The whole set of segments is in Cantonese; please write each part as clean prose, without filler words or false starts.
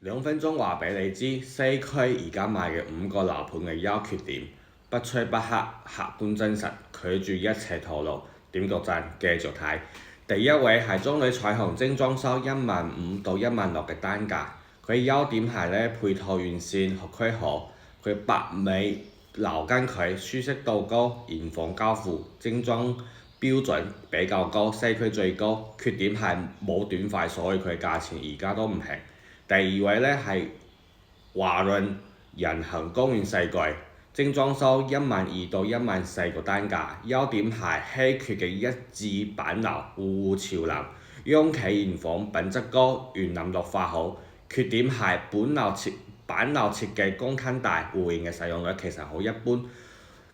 2分鐘話俾你知，西區而家賣嘅5個樓盤嘅優缺點，不吹不黑，客觀真實，拒絕一切套路。點個讚，繼續睇。第一位係中旅彩虹精裝修15000到16000嘅單價，佢優點係咧配套完善，學區好，佢北美樓間距，舒適度高，現房交付，精裝標準比較高，西區最高。缺點係冇短快，所以佢價錢而家都唔平。第二位咧係華潤人行公園世紀精裝修12000到14000個單價，優點係稀缺嘅一字板樓，戶戶朝南，央企現房品質高，園林綠化好。缺點係板樓設計公坑大，戶型嘅使用率其實好一般。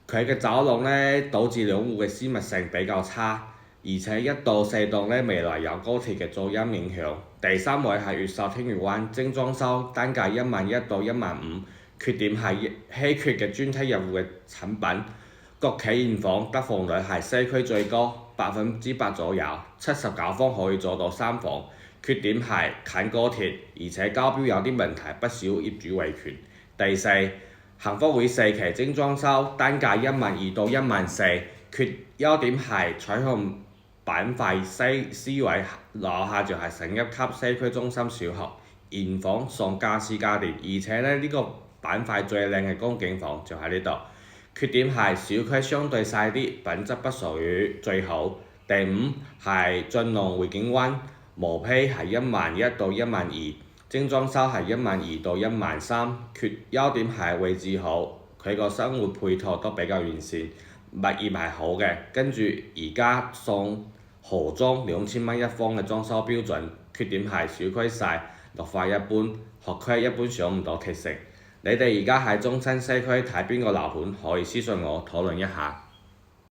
佢嘅走廊咧導致兩戶嘅私密性比較差，而且1到4棟咧未來有高鐵嘅噪音影響。第三位係越秀天月灣精裝修，單價11000到15000，缺點係稀缺嘅專梯入戶嘅產品。國企現房得房率係西區最高，8%左右，79方可以做到3房。缺點係近高鐵，而且交標有啲問題，不少業主維權。第四，幸福會4期精裝修，單價12000到14000，優點係彩虹板塊C位，樓下就係省一級西區中心小學，現房送家私家電，而且呢個板塊最靚嘅公景房就喺呢度。缺點係小區相對細啲，品質不屬於最好。第五係晉龍匯景灣，毛坯係11000到12000，精裝修係12000到13000，優點係位置好，佢個生活配套都比較完善，物業係好嘅。跟住而家送豪裝2000蚊一方嘅裝修標準，缺點係小區細，綠化一般，學區一般上唔到鐵城。你哋而家喺中新西區睇邊個樓盤，可以私信我討論一下。